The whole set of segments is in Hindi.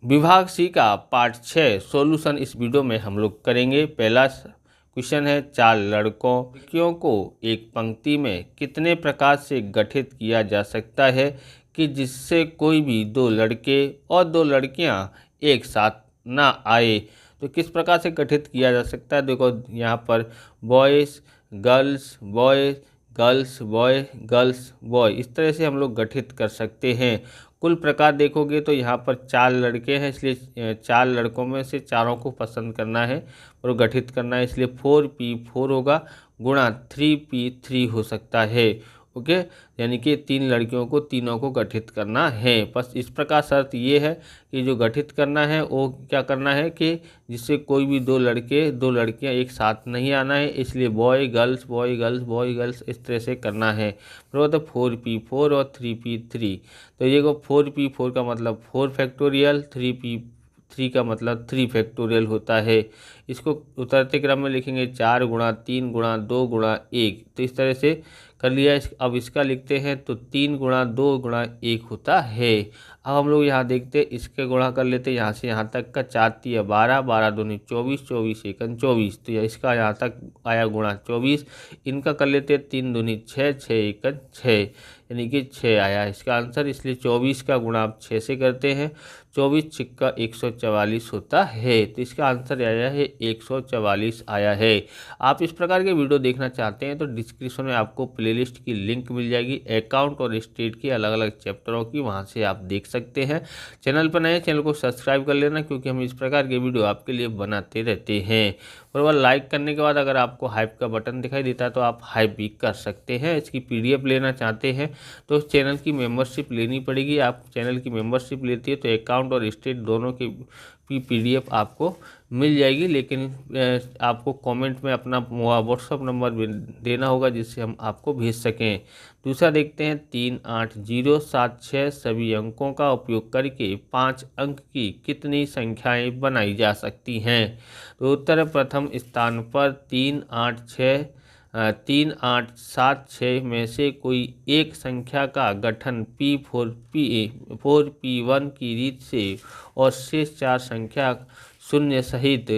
विभाग सी का पार्ट 6 सॉल्यूशन इस वीडियो में हम लोग करेंगे। पहला क्वेश्चन है, 4 लड़कियों को एक पंक्ति में कितने प्रकार से गठित किया जा सकता है कि जिससे कोई भी 2 लड़के और 2 लड़कियां एक साथ ना आए। तो किस प्रकार से गठित किया जा सकता है? देखो यहाँ पर boys girls boy girls boy girls boy, इस तरह से हम लोग गठित कर सकते हैं। कुल प्रकार देखोगे तो यहाँ पर 4 लड़के हैं, इसलिए 4 लड़कों में से चारों को पसंद करना है और गठित करना है, इसलिए 4p4 होगा गुणा 3p3 हो सकता है। ओके, यानी कि 3 लड़कियों को तीनों को गठित करना है। बस इस प्रकार शर्त ये है कि जो गठित करना है वो क्या करना है कि जिससे कोई भी 2 लड़के 2 लड़कियां एक साथ नहीं आना है, इसलिए boy girls boy girls boy girls इस तरह से करना है। बराबर, तो 4p4 और 3p3। तो ये को 4p4 का मतलब 4 फैक्टोरियल, 3p3 का मतलब 3 फैक्टोरियल होता है। इसको उतरते क्रम में लिखेंगे 4 गुणा 3 गुणा 2 गुणा 1, तो इस तरह से कर लिया। अब इसका लिखते हैं तो 3 गुणा 2 गुणा 1 होता है। अब हम लोग यहाँ देखते हैं, इसके गुणा कर लेते हैं यहाँ से यहाँ तक का। 4 तिया 12, 12 दूनी 24, 24 एकन 24, तो यह इसका यहाँ तक आया गुणा 24। इनका कर लेते हैं 3 दूनी 6, 6 एकन 6, यानी कि 6 आया इसका आंसर। इसलिए 24 का गुणा आप 6 से करते हैं, 24 छिक्का 144 होता है। तो इसका आंसर आया है 144 आया है। आप इस प्रकार के वीडियो देखना चाहते हैं तो डिस्क्रिप्शन में आपको प्लेलिस्ट की लिंक मिल जाएगी, अकाउंट और स्टेट के अलग अलग चैप्टरों की, वहां से आप देख सकते हैं। चैनल पर नए चैनल को सब्सक्राइब कर लेना, क्योंकि हम इस प्रकार के वीडियो आपके लिए बनाते रहते हैं। और लाइक करने के बाद अगर आपको हाइप का बटन दिखाई देता है तो आप हाइप भी कर सकते हैं। इसकी PDF लेना चाहते हैं तो चैनल की मेंबरशिप लेनी पड़ेगी। आप चैनल की मेंबरशिप लेती है तो अकाउंट और स्टेट दोनों की PDF आपको मिल जाएगी, लेकिन आपको कमेंट में अपना व्हाट्सअप नंबर देना होगा जिससे हम आपको भेज सकें। दूसरा देखते हैं, 3 8 0 7 6 सभी अंकों का उपयोग करके 5 अंक की कितनी संख्याएं बनाई जा सकती हैं? तो उत्तर प्रथम स्थान पर 3 8 6 3 8 7 6 में से कोई एक संख्या का गठन P4P1 की रीत से और शेष 4 संख्या शून्य सहित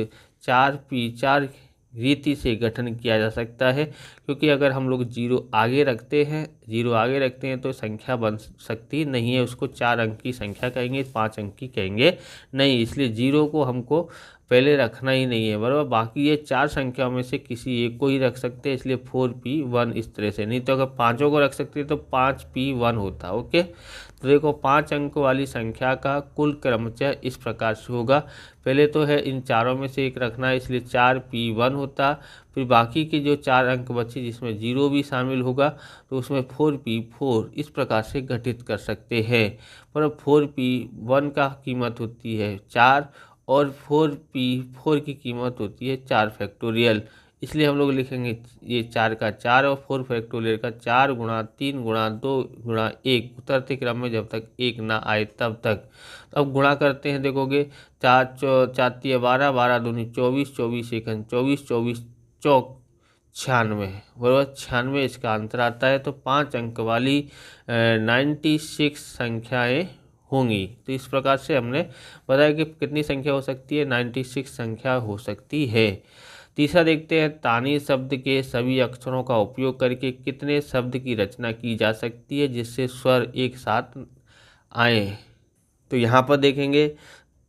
4p4 रीति से गठन किया जा सकता है। क्योंकि अगर हम लोग 0 आगे रखते हैं तो संख्या बन सकती नहीं है, उसको 4 अंक की संख्या कहेंगे, 5 अंक की कहेंगे नहीं, इसलिए 0 को हमको पहले रखना ही नहीं है। बराबर, बाकी ये 4 संख्याओं में से किसी एक को ही रख सकते हैं, इसलिए 4p1 इस तरह से। नहीं तो अगर 5 को रख सकते तो 5p1 होता। ओके, तो देखो 5 अंक वाली संख्या का कुल क्रमचय इस प्रकार से होगा। पहले तो है इन चारों में से एक रखना है, इसलिए 4p1 होता। फिर बाकी के जो 4 अंक बचे जिसमें 0 भी शामिल होगा तो उसमें 4p4 इस प्रकार से गठित कर सकते हैं। पर 4p1 का कीमत होती है 4 और 4p4 की कीमत होती है 4 फैक्टोरियल, इसलिए हम लोग लिखेंगे ये 4 का 4 और 4 फैक्टोरियल का 4 गुणा 3 गुणा 2 गुणा 1, उतरते क्रम में जब तक 1 ना आए तब तक। तो अब गुणा करते हैं, देखोगे 4 4 तिया 12, 12 दूनी 24, 24 एकन 24, 24 चौक 96, बराबर 96 इसका आंसर आता है। तो 5 अंक वाली 96 संख्याएं होंगी। तो इस प्रकार से हमने बताया कि कितनी संख्या हो सकती है, 96 संख्या हो सकती है। तीसरा देखते हैं, तानी शब्द के सभी अक्षरों का उपयोग करके कितने शब्द की रचना की जा सकती है जिससे स्वर एक साथ आए? तो यहाँ पर देखेंगे,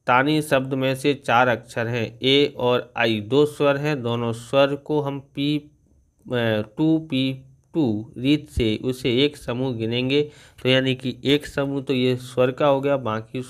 तानी शब्द में से 4 अक्षर हैं, ए और आई 2 स्वर हैं, दोनों स्वर को हम P2P2 रीत से उसे एक समूह गिनेंगे। तो यानी कि एक समूह तो ये स्वर का हो गया, बाकी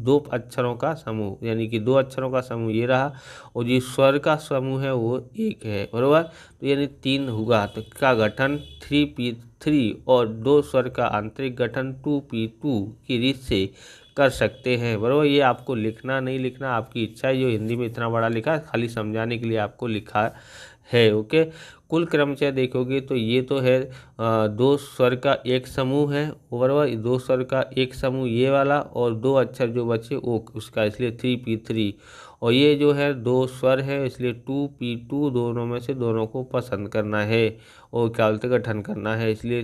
2 अक्षरों का समूह, यानी कि 2 अक्षरों का समूह ये रहा, और ये स्वर का समूह है वो 1 है। बराबर, तो यानी 3 होगा। तो का गठन 3p3 और 2 स्वर का आंतरिक गठन 2p2 की रीत से कर सकते हैं। बराबर, ये आपको लिखना नहीं लिखना आपकी इच्छा है, जो हिंदी में इतना बड़ा लिखा खाली समझाने के लिए आपको लिखा है। ओके, कुल क्रमचय देखोगे तो ये तो है 2 स्वर का एक समूह है, बराबर, 2 स्वर का एक समूह ये वाला, और 2 अक्षर जो बचे वो उसका, इसलिए 3p3। और ये जो है 2 स्वर है, इसलिए 2p2, दोनों में से दोनों को पसंद करना है और क्या बोलते गठन करना है, इसलिए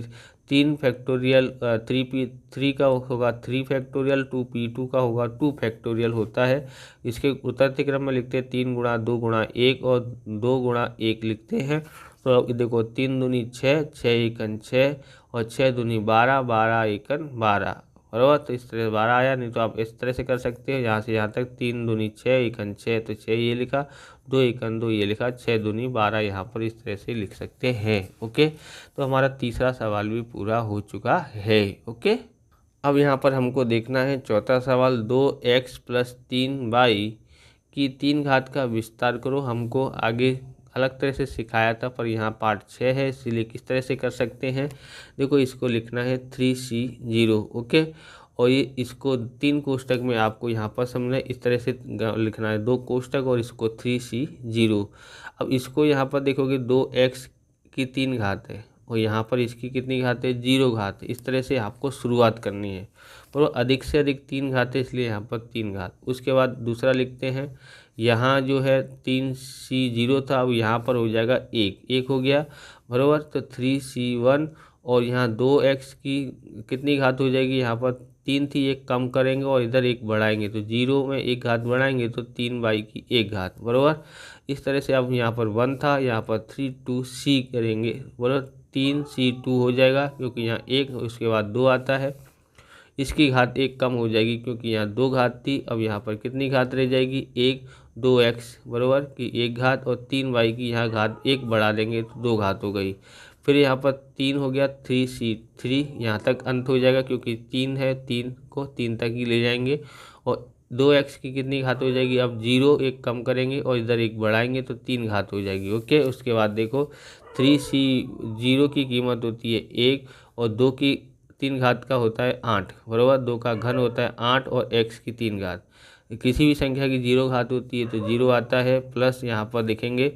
3 फैक्टोरियल 3p3 का होगा 3 फैक्टोरियल, 2p2 का होगा 2 फैक्टोरियल होता है। इसके उतरते क्रम में लिखते हैं 3 गुणा 2 गुणा 1 और 2 गुणा 1 लिखते हैं। तो अब देखो 3 दूनी 6, 6 एकन 6 और 6 दूनी 12, 12 एकन 12 बराबर। तो इस तरह से 12 आया, नहीं तो आप इस तरह से कर सकते हैं यहाँ से यहाँ तक 3 दूनी 6 एकन 6 तो 6 ये लिखा, 2 एकन 2 ये लिखा, 6 दूनी 12 यहाँ पर इस तरह से लिख सकते हैं। ओके, तो हमारा तीसरा सवाल भी पूरा हो चुका है। ओके, अब यहाँ पर हमको देखना है चौथा सवाल, 2x + 3y की 3 घात का विस्तार करो। हमको आगे अलग तरह से सिखाया था पर यहाँ पार्ट 6 है, इसीलिए किस तरह से कर सकते हैं। देखो इसको लिखना है 3c0। ओके, और ये इसको 3 कोष्टक में आपको यहाँ पर समझना है, इस तरह से लिखना है 2 कोष्टक और इसको 3c0। अब इसको यहाँ पर देखोगे 2x की 3 घात है और यहाँ पर इसकी कितनी घात है, 0 घात है। इस तरह से आपको शुरुआत करनी है, पर अधिक से अधिक 3 घात है इसलिए यहाँ पर 3 घात। उसके बाद दूसरा लिखते हैं, यहाँ जो है 3c0 था, अब यहाँ पर हो जाएगा 1 हो गया बराबर। तो 3c1 और यहाँ 2x की कितनी घात हो जाएगी, यहाँ पर 3 थी, 1 कम करेंगे और इधर 1 बढ़ाएंगे तो 0 में 1 घात बढ़ाएंगे तो 3y की 1 घात बराबर। इस तरह से अब यहाँ पर 1 था, यहाँ पर 3 2c करेंगे बराबर, 3c2 हो जाएगा क्योंकि यहाँ 1 उसके बाद 2 आता है। इसकी घात 1 कम हो जाएगी क्योंकि यहाँ 2 घात थी, अब यहाँ पर कितनी घात रह जाएगी, 1 2x बराबर की 1 घात और 3y की यहाँ घात 1 बढ़ा देंगे तो 2 घात हो गई। फिर यहाँ पर 3 हो गया, 3c3 यहाँ तक अंत हो जाएगा क्योंकि 3 है, 3 को 3 तक ही ले जाएंगे और 2x की कितनी घात हो जाएगी, अब 0 1 कम करेंगे और इधर 1 बढ़ाएंगे तो 3 घात हो जाएगी। ओके, उसके बाद देखो 3c0 की कीमत होती है 1 और 2 की 3 घात का होता है 8 बराबर, 2 का घन होता है 8 और x की 3 घात। किसी भी संख्या की 0 घात होती है तो 0 आता है, प्लस यहाँ पर देखेंगे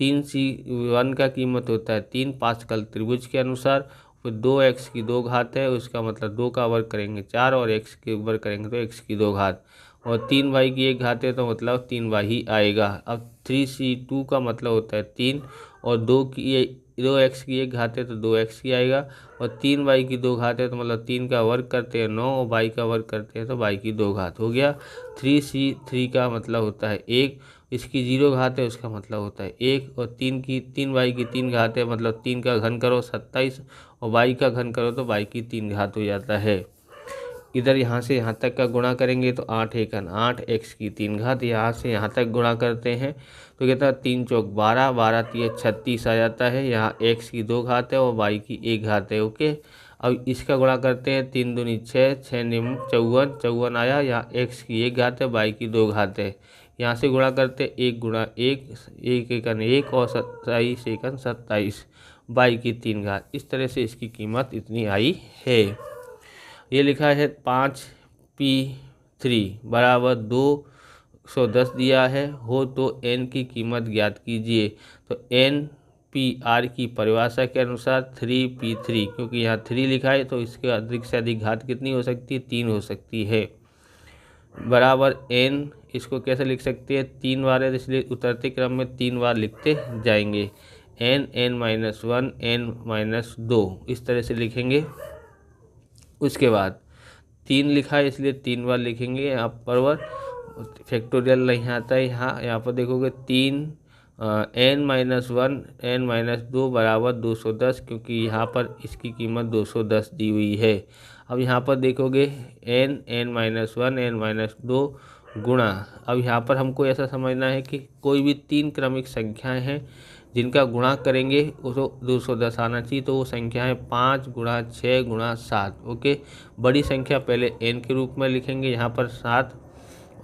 3c1 का कीमत होता है 3 पास्कल त्रिभुज के अनुसार। फिर 2x की 2 घात है, उसका मतलब 2 का वर्ग करेंगे 4 और x के वर्ग करेंगे तो x की 2 घात और 3y की 1 घात है तो मतलब 3y ही आएगा। अब 3c2 का मतलब होता है 3 और 2x की 1 घात है तो 2x की आएगा और 3y की 2 घात है तो मतलब 3 का वर्ग करते हैं 9 और y का वर्ग करते हैं तो y की 2 घात हो गया। 3c3 का मतलब होता है 1, इसकी 0 घात है उसका मतलब होता है 1 और 3y की 3 घात है मतलब 3 का घन करो 27 और y का घन करो तो y की 3 घात हो जाता है। इधर यहाँ से यहाँ तक का गुणा करेंगे तो 8 एकन 8 x की 3 घात, यहाँ से यहाँ तक गुणा करते हैं तो कहता है 3 चौक 12, 12 3 36 आ जाता है। यहाँ x की 2 घात है और y की 1 घात है। ओके, अब इसका गुणा करते हैं 3 दूनी 6, 6 निम 54, 54 आया। यहाँ x की 1 घात है, y की 2 घात है। यहाँ से गुणा करते 1 गुणा 1, 1 एकन 1 और 27 एकन 27, y की 3 घात। इस तरह से इसकी कीमत इतनी आई है। ये लिखा है 5p3 बराबर 210 दिया है हो तो n की कीमत ज्ञात कीजिए। तो NPR की परिभाषा के अनुसार 3p3, क्योंकि यहाँ 3 लिखा है तो इसके अधिक से अधिक घात कितनी हो सकती है, 3 हो सकती है, बराबर n। इसको कैसे लिख सकते हैं, 3 बार है इसलिए उतरते क्रम में 3 बार लिखते जाएंगे, n-1 n-2 इस तरह से लिखेंगे। उसके बाद 3 लिखा है इसलिए 3 बार लिखेंगे यहाँ पर, फैक्टोरियल नहीं आता है। यहाँ पर देखोगे 3 n-1 n-2 बराबर 210, क्योंकि यहाँ पर इसकी कीमत 210 दी हुई है। अब यहाँ पर देखोगे n-1 n-2 गुणा, अब यहाँ पर हमको ऐसा समझना है कि कोई भी 3 क्रमिक संख्याएं हैं जिनका गुणा करेंगे उसको 210 आना चाहिए, तो वो संख्या है 5 गुणा 6 गुणा 7। ओके, बड़ी संख्या पहले n के रूप में लिखेंगे यहाँ पर 7।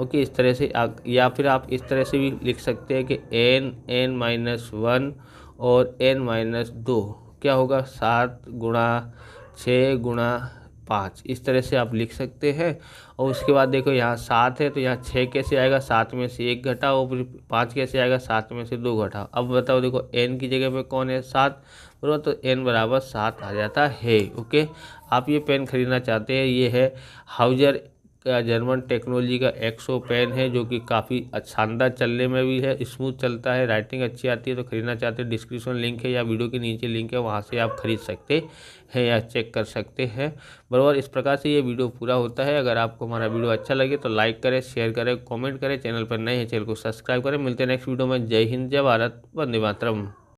ओके, इस तरह से या फिर आप इस तरह से भी लिख सकते हैं कि n-1 और n-2 क्या होगा, 7 गुणा 6 गुणा 5, इस तरह से आप लिख सकते हैं। और उसके बाद देखो यहाँ 7 है तो यहाँ 6 कैसे आएगा, 7 में से 1 घटाओ, फिर 5 कैसे आएगा, 7 में से 2 घटाओ। अब बताओ, देखो n की जगह पे कौन है, 7 बराबर, तो n बराबर 7 आ जाता है। ओके, आप ये पेन खरीदना चाहते हैं, ये है हाउजर का जर्मन टेक्नोलॉजी का एक्सो पेन है, जो कि काफ़ी शानदार चलने में भी है, स्मूथ चलता है, राइटिंग अच्छी आती है। तो खरीदना चाहते हैं डिस्क्रिप्शन लिंक है या वीडियो के नीचे लिंक है, वहाँ से आप खरीद सकते हैं या चेक कर सकते हैं। बराबर इस प्रकार से ये वीडियो पूरा होता है। अगर आपको हमारा वीडियो अच्छा लगे तो लाइक करें, शेयर करें, कमेंट करें। चैनल पर नए हैं चैनल को सब्सक्राइब करें। मिलते हैं नेक्स्ट वीडियो में। जय हिंद, जय भारत, वंदे मातरम।